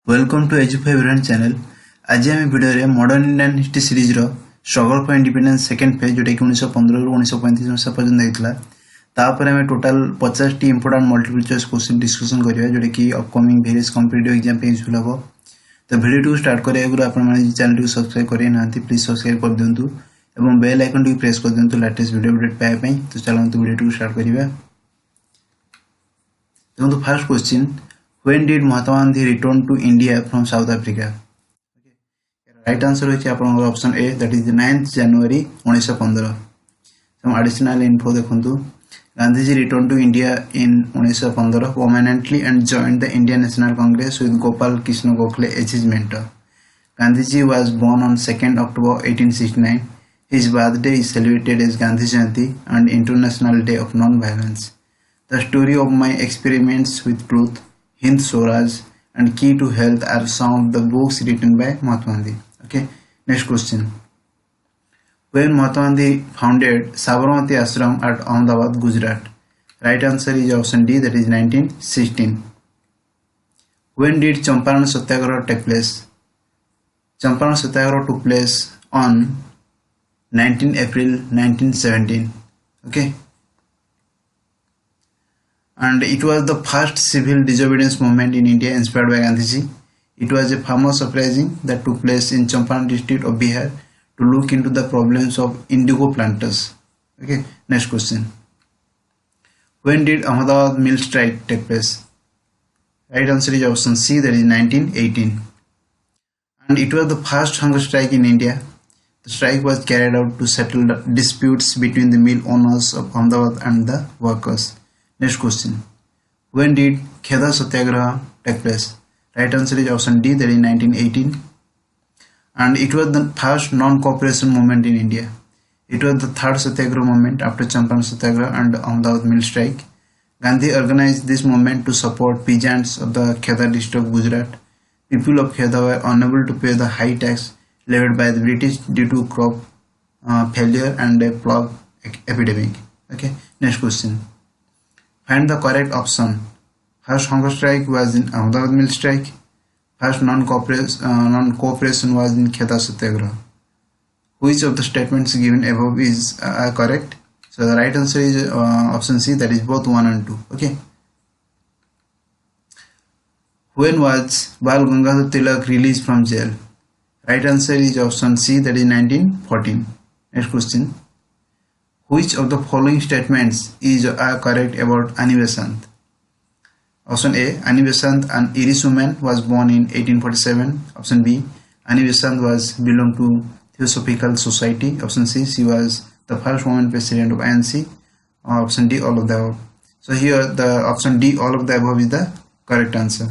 Welcome to Edufive everyone channel. आज आम video रे मॉडर्न इंडियन हिस्ट्री सीरीज रो struggle for independence second phase जोटा कि 1915 रु 1935 मसीहा पर्यंत होता तापर आम total 50 T important multiple choice question discussion करिया जोटा कि अपकमिंग वेरियस कॉम्पिटिटिव एग्जाम पे यूजफुल हो। तो वीडियो को स्टार्ट करिया आगु आपण माने चैनल को सब्सक्राइब करिए नांती प्लीज सब्सक्राइब कर दियंतु एवं बेल आइकन को प्रेस कर दियंतु लेटेस्ट वीडियो अपडेट पाए पई। तो चलंतु वीडियो को स्टार्ट करिया। तो first question, when did Mahatma Gandhi return to India from South Africa? Right answer is option A, that is the 9th January 1915. Some additional info देखंतु। Gandhiji returned to India in 1915 permanently and joined the Indian National Congress with Gopal Krishna Gokhale as his mentor. Gandhiji was born on 2nd October 1869. His birthday is celebrated as Gandhi Jayanti and International Day of Non-Violence. The story of my experiments with truth, Hind Swaraj and Key to Health are some of the books written by Mahatma Gandhi. Okay, next question. When Mahatma Gandhi founded Sabarmati Ashram at Ahmedabad, Gujarat? Right answer is option D, that is 1916. When did Champaran Satyagraha take place? Champaran Satyagraha took place on 19 April 1917. Okay. And it was the first civil disobedience movement in India inspired by Gandhiji. It was a farmers' uprising that took place in Champaran district of Bihar to look into the problems of indigo planters. Okay, next question. When did Ahmedabad mill strike take place? Right answer is option C, that is 1918. And it was the first hunger strike in India. The strike was carried out to settle the disputes between the mill owners of Ahmedabad and the workers. Next question. When did Kheda Satyagraha take place? Right answer is option D, that is 1918. And it was the first non-cooperation movement in India. It was the third Satyagraha movement after Champaran Satyagraha and Ahmedabad mill strike. Gandhi organized this movement to support peasants of the Kheda district of Gujarat. People of Kheda were unable to pay the high tax levied by the British due to crop failure and a plague epidemic. Okay. Next question. Find the correct option. First hunger strike was in Ahmedabad mill strike. First non-cooperation was in Kheda Satyagraha. Which of the statements given above is correct? So the right answer is option C, that is both 1 and 2. Okay. When was Bal Gangadhar Tilak released from jail? Right answer is option C, that is 1914. Next question. Which of the following statements is correct about Annie Besant? Option A, Annie Besant, an Irish woman, was born in 1847. Option B, Annie Besant belonged to Theosophical Society. Option C, she was the first woman president of ANC. Option D, all of the above. So here the option D, all of the above, is the correct answer.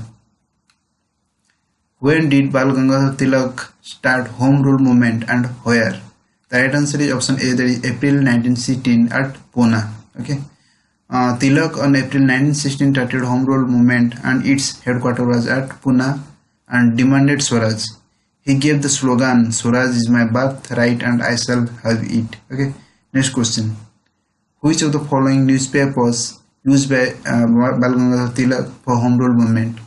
When did Bal Gangadhar Tilak start Home Rule movement and where? The right answer is option A, that is April 1916 at Pune. Okay. Tilak on April 1916 started Home Rule movement and its headquarters was at Pune and demanded Swaraj. He gave the slogan, Swaraj is my birthright and I shall have it. Okay. Next question. Which of the following newspapers used by Bal Gangadhar Tilak for Home Rule movement?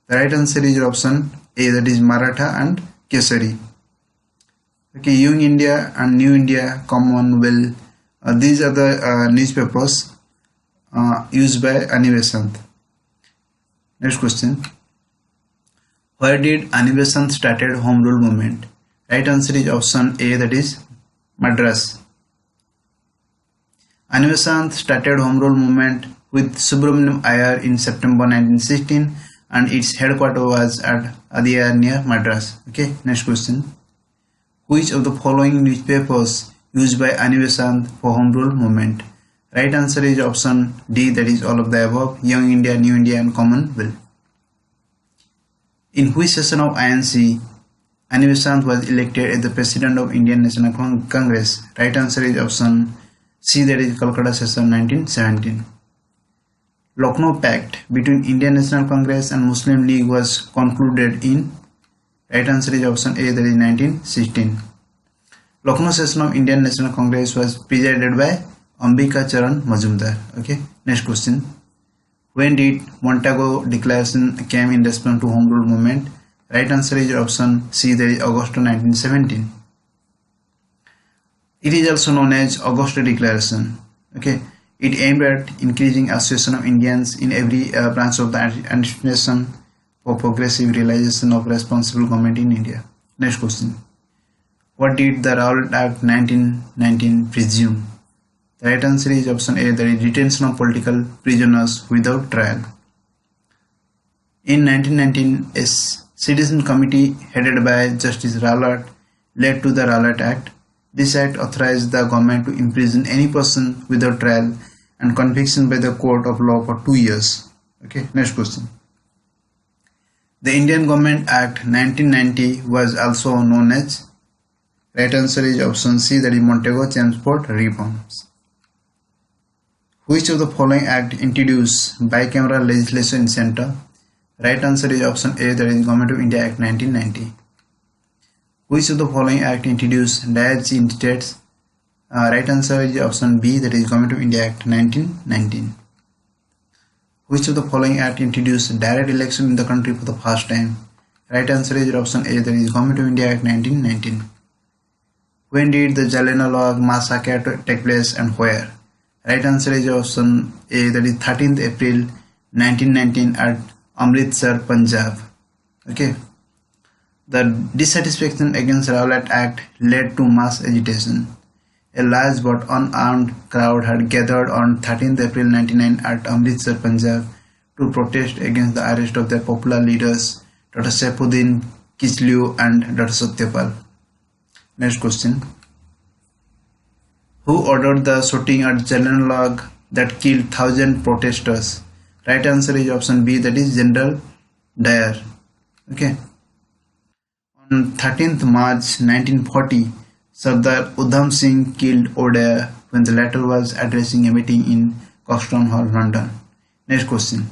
The right answer is option A, that is Maratha and Kesari. Okay, Young India and New India, Commonwealth. These are the newspapers used by Annie Besant. Next question. Where did Annie Besant started Home Rule movement? Right answer is option A, that is Madras. Annie Besant started Home Rule movement with Subramaniam Iyer in September 1916 and its headquarters was at Adiyar near Madras. Okay, next question. Which of the following newspapers used by Annie Besant for Home Rule movement? Right answer is option D, that is all of the above, Young India, New India and Commonwealth. In which session of INC Annie Besant was elected as the President of Indian National Congress? Right answer is option C, that is Calcutta session 1917. Lucknow Pact between Indian National Congress and Muslim League was concluded in? Right answer is option A, that is 1916. Lucknow session of Indian National Congress was presided by Ambika Charan Majumdar. Okay. Next question. When did Montague Declaration came in response to Home Rule movement? Right answer is option C, that is August 1917. It is also known as Augusta Declaration. Okay, it aimed at increasing association of Indians in every branch of the administration for progressive realization of responsible government in India. Next question. What did the Rowlatt Act 1919 presume? The right answer is option A, that is detention of political prisoners without trial. In 1919, a citizen committee headed by Justice Rowlatt led to the Rowlatt Act. This act authorized the government to imprison any person without trial and conviction by the court of law for 2 years. Okay, next question. The Indian Government Act 1990 was also known as, right answer is option C, that is Montague-Chelmsford reforms. Which of the following act introduced bicameral legislation in center? Right answer is option A, that is Government of India Act 1990. Which of the following act introduced diets in states? Right answer is option B, that is Government of India Act 1919. Which of the following act introduced direct election in the country for the first time? Right answer is option A, that is Government of India Act 1919. When did the Jalianwala Massacre take place and where? Right answer is option A, that is 13th April 1919 at Amritsar, Punjab. Okay. The dissatisfaction against Rowlatt Act led to mass agitation. A large but unarmed crowd had gathered on 13th April 1999 at Amritsar, Punjab to protest against the arrest of their popular leaders Dr. Saifuddin Kichliu and Dr. Satyapal. Next question. Who ordered the shooting at Jalianwala that killed 1,000 protesters? Right answer is option B, that is General Dyer. Okay. On 13th March 1940, Sardar Udham Singh killed O'Dwyer when the latter was addressing a meeting in Coxton Hall, London. Next question.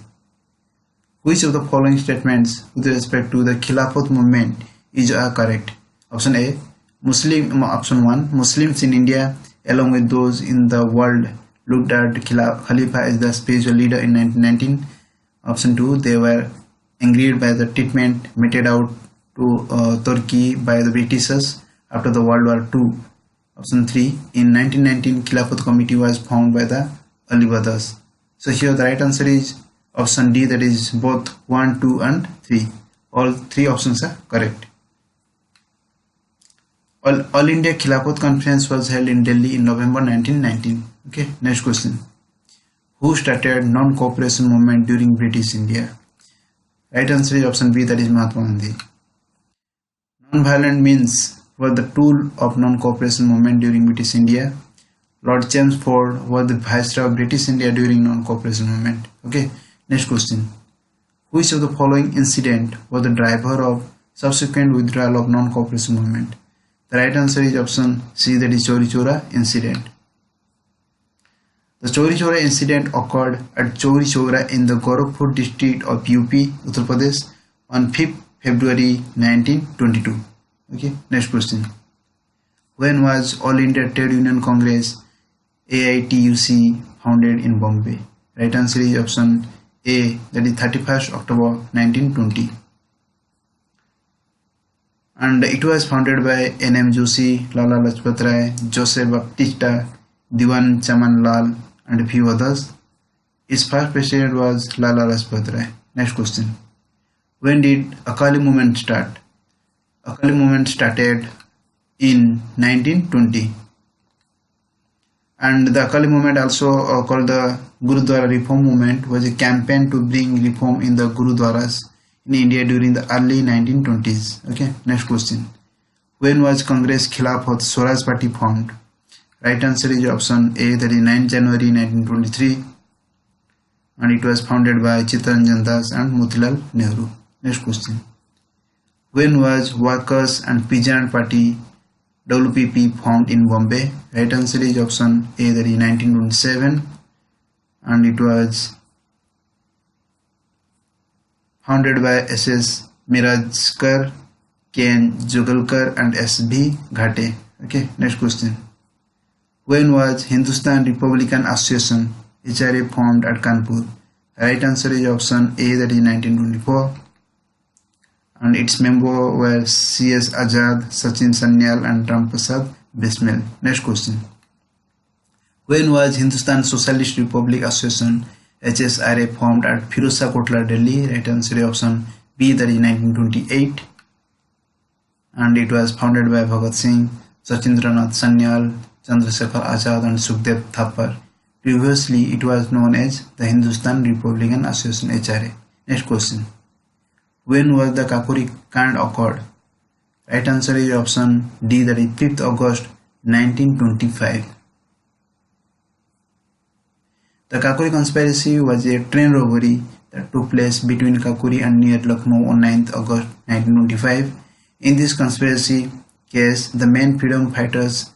Which of the following statements with respect to the Khilafat Movement is correct? Option A, option 1, Muslims in India along with those in the world looked at Khalifa as the spiritual leader in 1919. Option 2, they were angered by the treatment meted out to Turkey by the Britishers after the World War II. Option 3, in 1919 Khilafat Committee was formed by the Ali brothers. So here the right answer is option D, that is both 1, 2 and 3. All three options are correct. All India Khilafat Conference was held in Delhi in November 1919. Okay, next question. Who started non-cooperation movement during British India? Right answer is option B, that is Mahatma Gandhi. Non-violent means were the tool of non-cooperation movement during British India. Lord Chelmsford was the Viceroy of British India during non-cooperation movement. Okay, next question. Which of the following incident was the driver of subsequent withdrawal of non-cooperation movement? The right answer is option C, that is Chaura incident. The Chaura incident occurred at Chaura in the Gorakhpur district of UP, Uttar Pradesh on 5th February 1922. Okay, next question. When was All India Trade Union Congress AITUC founded in Bombay? Right answer is option A, that is 31st October 1920. And it was founded by N.M. Joshi, Lala Lajpat Rai, Joseph Baptista, Diwan Chaman Lal, and a few others. Its first president was Lala Lajpat Rai. Next question. When did Akali movement start? Akali movement started in 1920. And the Akali movement, also called the Gurudwara Reform Movement, was a campaign to bring reform in the Gurudwaras in India during the early 1920s. Okay, next question. When was Congress Khilafat Swaraj Party formed? Right answer is option A, that is 9 January 1923. And it was founded by Chittaranjan Das and Motilal Nehru. Next question. When was Workers and Peasant Party WPP formed in Bombay? Right answer is option A, that is 1927. And it was founded by S.S. Mirajkar, K.N. Jogalkar and S.B. Ghate. Okay, next question. When was Hindustan Republican Association HRA formed at Kanpur? Right answer is option A, that is 1924. and its members were C.S. Azad, Sachin Sanyal and Ramprasad Bismil. Next question. When was Hindustan Socialist Republic Association HSRA formed at Firozshah Kotla, Delhi? Right answer option B, that is 1928. And it was founded by Bhagat Singh, Sachindranath Sanyal, Chandrasekhar Azad and Sukhdev Thapar. Previously, it was known as the Hindustan Republican Association HRA. Next question. When was the Kakori Kand occurred? Right answer is option D, that is 5th August 1925. The Kakori conspiracy was a train robbery that took place between Kakori and near Lucknow on 9th August 1925. In this conspiracy case, the main freedom fighters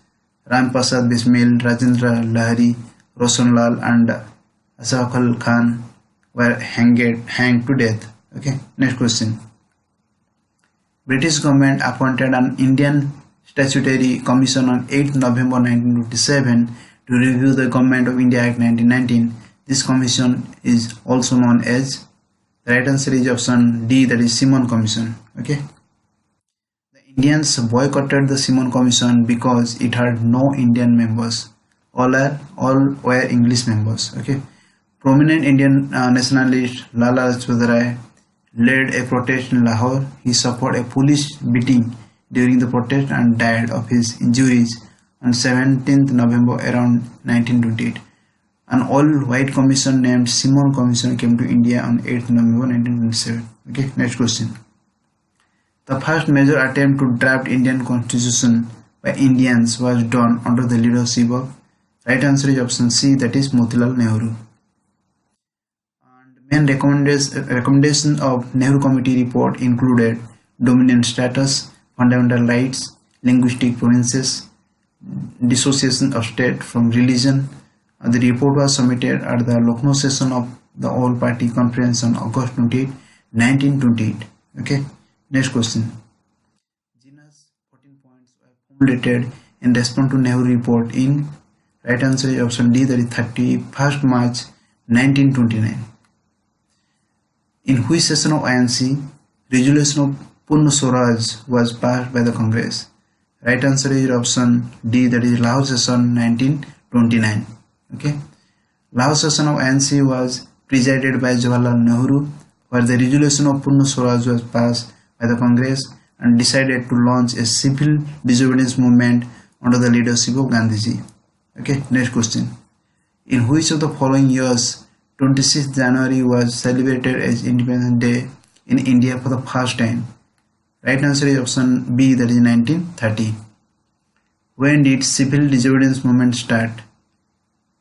Ram Prasad Bismil, Rajendra Lahari, Roshan Lal and Asaf Ali Khan were hanged to death. Okay, next question. British government appointed an Indian Statutory Commission on 8th November 1957 to review the Government of India Act 1919. This commission is also known as, the right answer is option D, that is Simon Commission. Okay. The Indians boycotted the Simon Commission because it had no Indian members. All were English members. Okay. Prominent Indian nationalist Lala Lajpat Rai led a protest in Lahore. He suffered a police beating during the protest and died of his injuries on 17th November around 1928. An all-white commission named Simon Commission came to India on 8th November 1927. Okay, next question. The first major attempt to draft Indian constitution by Indians was done under the leadership of, right answer is option C, that is Motilal Nehru. Main recommendation of Nehru Committee report included dominion status, fundamental rights, linguistic provinces, dissociation of state from religion. The report was submitted at the Lucknow session of the All-Party Conference on August 28, 1928. Okay, next question. Jina's 14 points were formulated in response to Nehru report in, right answer is option D, that is 31st March 1929. In which session of INC, resolution of Purna Swaraj was passed by the Congress? Right answer is option D, that is Lahore session 1929. Okay, Lahore session of INC was presided by Jawaharlal Nehru, where the resolution of Purna Swaraj was passed by the Congress and decided to launch a civil disobedience movement under the leadership of Gandhiji. Okay, next question. In which of the following years 26th January was celebrated as Independence Day in India for the first time? Right answer is option B, that is 1930. When did civil disobedience movement start?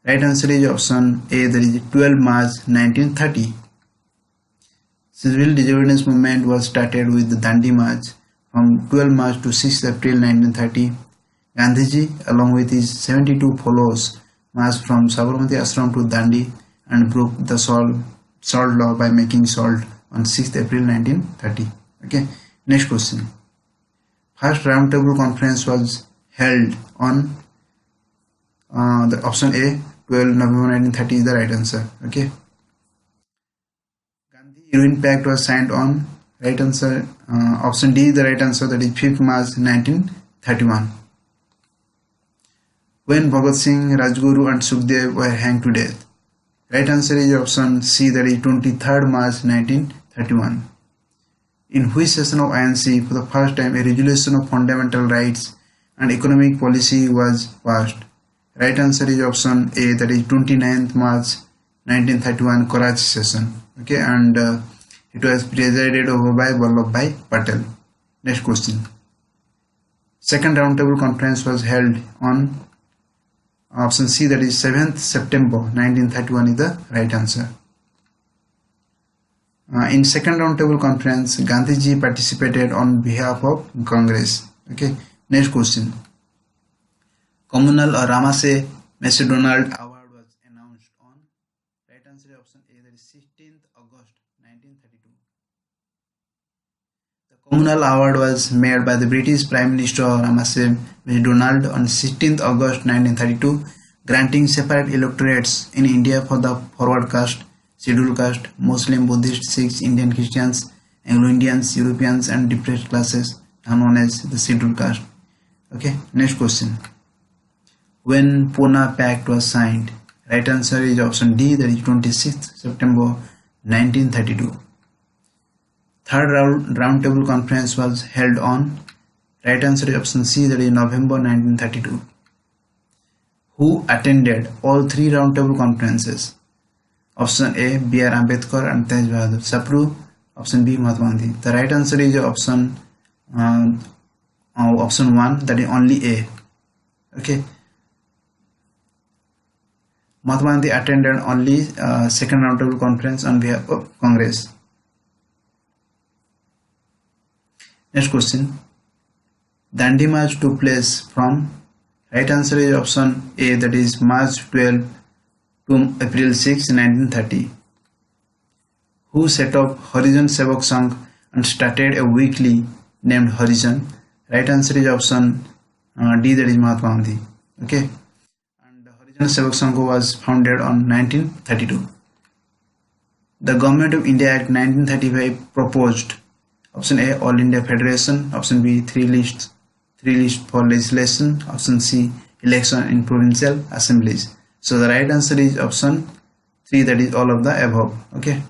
Right answer is option A, that is 12 March 1930. Civil disobedience movement was started with the Dandi March from 12 March to 6 April 1930. Gandhiji, along with his 72 followers, marched from Sabarmati Ashram to Dandi and broke the salt law by making salt on 6th April 1930. Okay, next question. First roundtable conference was held on the option A, 12 November 1930 is the right answer. Okay. Gandhi-Irwin Pact was signed on, right answer, option D is the right answer, that is 5th March 1931. When Bhagat Singh, Rajguru and Sukhdev were hanged to death? Right answer is option C, that is 23rd March 1931. In which session of INC for the first time a resolution of fundamental rights and economic policy was passed? Right answer is option A, that is 29th March 1931 Karachi session. Okay, and it was presided over by Vallabhbhai Patel. Next question. Second roundtable conference was held on option C, that is 7th September 1931 is the right answer. In second roundtable conference, Gandhiji participated on behalf of Congress. Okay, next question. Communal or Ramsay Macdonald Award was announced on, right answer is option A, that is 16th August 1932. The Communal Award was made by the British Prime Minister Ramsay Macdonald on 16th August 1932, granting separate electorates in India for the forward caste, scheduled caste, Muslim, Buddhist, Sikhs, Indian Christians, Anglo-Indians, Europeans and depressed classes are known as the scheduled caste. Okay, next question. When Pune Pact was signed? Right answer is option D, that is 26th September 1932. Third round table conference was held on. Right answer is option C, that is November 1932. Who attended all three round table conferences? Option A, B.R. Ambedkar and Tej Bahadur Sapru. Option B, Mahatma Gandhi. The right answer is option 1, that is only A. Okay. Mahatma Gandhi attended only second round table conference on behalf of Congress. Next question. Dandi March took place from? Right answer is option A, that is March 12 to April 6, 1930. Who set up Harijan Sevak Sangh and started a weekly named Harijan? Right answer is option D, that is Mahatma Gandhi. Okay. And Harijan Sevak Sangh was founded on 1932. The Government of India Act 1935 proposed option A, All India Federation, option B, three lists for legislation, option C, election in provincial assemblies. So the right answer is option 3, that is all of the above. Okay.